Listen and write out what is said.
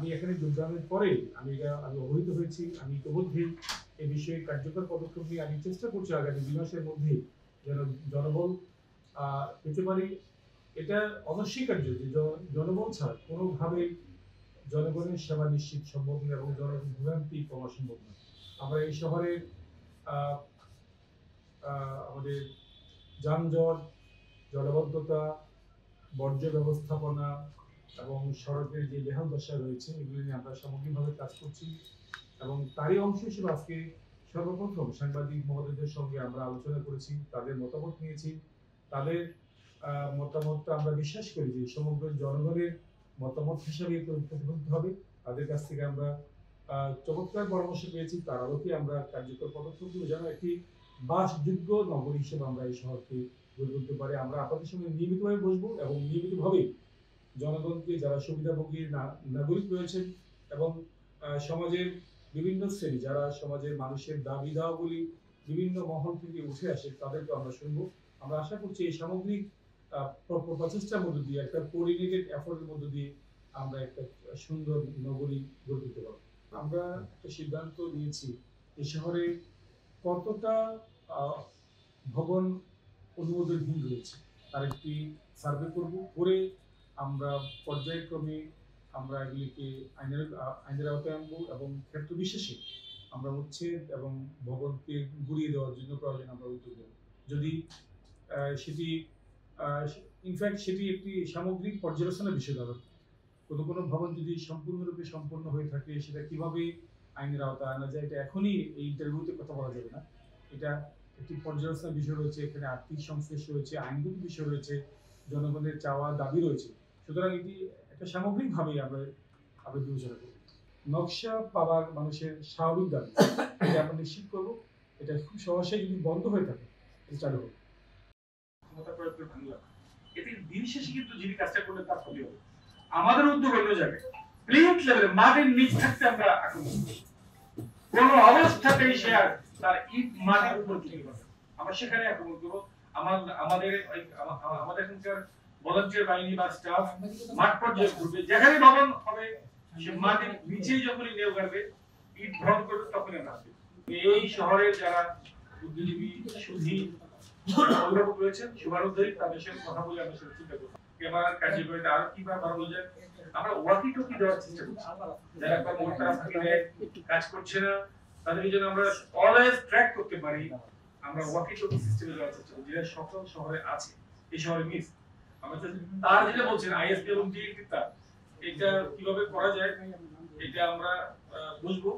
আমি এখানে যোগদানের পরে আমি অবহিত হয়েছি। আমি ইতিমধ্যে এই বিষয়ে কার্যকর পদক্ষেপ নিয়ে আমি চেষ্টা করছি আগামী 2 মাসের মধ্যে যেন জনবল পেতে পারি। এটা অনস্বীকার্য যে জনবল ছাড়া কোনোভাবে জনগণের সেবা নিশ্চিত সম্ভব নয় এবং জনগণ ভোগান্তি কমা সম্ভব নয়। আমরা এই শহরের আমাদের যানজট, জলাবদ্ধতা, বর্জ্য ব্যবস্থাপনা এবং সড়কের যে বেহাল দশা রয়েছে এগুলি নিয়ে আমরা সামগ্রিকভাবে কাজ করছি এবং তারই অংশ হিসেবে আজকে সর্বপ্রথম সাংবাদিক মহোদয়দের সঙ্গে আমরা আলোচনা করেছি, তাদের মতামত নিয়েছি। তাদের মতামতটা আমরা বিশ্বাস করি যে সমগ্র জনগণের মতামত হিসাবে প্রতিফলিত হবে। তাদের কাছ থেকে আমরা চমৎকার পরামর্শ পেয়েছি, তার আলোকে আমরা কার্যকর পদক্ষেপ নেব যেন একটি বাসযোগ্য নগরী হিসেবে আমরা এই শহরকে গড়ে তুলতে পারি। আমরা আপনাদের সঙ্গে নিয়মিতভাবে বসবো এবং নিয়মিতভাবে জনগণকে, যারা সুবিধাভোগী নাগরিক রয়েছেন এবং সমাজের বিভিন্ন শ্রেণী, যারা সমাজের মানুষের দাবি দাওয়াগুলি বিভিন্ন মহল থেকে উঠে আসে, তাদেরকে আমরা শুনবো। আমরা আশা করছি এই সামগ্রিক প্রচেষ্টার মধ্য দিয়ে, একটা কোঅর্ডিনেটেড এফোর্টের মধ্য দিয়ে আমরা একটা সুন্দর নগরী গড়ে তুলতে পারবো। আমরা একটা সিদ্ধান্ত নিয়েছি এই শহরে কতটা ভবন অনুমোদনহীন রয়েছে তার একটি সার্ভে করব, করে আমরা পর্যায়ক্রমে আমরা এগুলিকে আইনের আওতায় আনবো এবং ক্ষেত্র বিশেষে আমরা উচ্ছেদ এবং ভবনকে গুড়িয়ে দেওয়ার জন্য প্রয়োজন আমরা উদ্যোগ নেব। যদি সেটি ইনফ্যাক্ট সেটি একটি সামগ্রিক পর্যালোচনার বিষয় হবে। কোনো ভবন যদি সম্পূর্ণরূপে সম্পন্ন হয়ে থাকে সেটা কিভাবে আইনের আওতায় আনা যায়, এটা এখনই এই ইন্টারভিউতে কথা বলা যাবে না। এটা একটি পর্যালোচনার বিষয় রয়েছে, এখানে আর্থিক সংশ্লেষ রয়েছে, আইনগত বিষয় রয়েছে, জনগণের চাওয়া দাবি রয়েছে। সুতরাং এটি একটা সামগ্রিকভাবে আমরা বিবেচনা করব। নকশা পাওয়ার মানুষের স্বাভাবিক দাবি, এটা আমরা নিশ্চিত করব। এটা খুব সহসাই যদি বন্ধ হয়ে থাকে এটা চালু হবে। এতে দিন শেষে কিন্তু যিনি কাজটা করলে তার ক্ষতি হবে। আমাদের উদ্যোগ অন্য জায়গায় প্লেট লেভেলে মাটির নিচ থাকতে আমরা আক্রমণ করি। কোন অবস্থাতেই সে আর তার ইট মাটির উপর তুলে পাবে, আমরা সেখানে আক্রমণ করবো। আমাদের এখানকার ভলান্টিয়ার বাহিনী বা স্টাফ মাঠ পর্যায়ে ঘুরবে, যেখানে ভবন হবে সে মাটির নিচেই যখনই নেও গাড়বে, ইট ভ্রমণ করবে, তখনই আমরা আসবে। এই শহরের যারা বুদ্ধিজীবী সুধী অভিভাবক রয়েছেন, শুভানুধ্যায়ী, তাদের সাথে কথা বলে আমরা সেটা চিন্তা করবো ক্যামেরার কার্যকরিতা আরো কিভাবে বাড়ানো যায়। আমরা ওয়াকি টকি দেওয়ার চেষ্টা করছি, যারা কাজ করছে না তাদেরকে যেন আমরা অলওয়েজ ট্র্যাক করতে পারি। আমরা ওয়াকি টকি সিস্টেমে দেওয়ার চেষ্টা করছি, যেটা সকল শহরে আছে, এই শহরে মিস। আমরা তার যেটা বলছেন আইএসপি এবং ডিএলটি, এটা কিভাবে করা যায় এটা আমরা বুঝবো।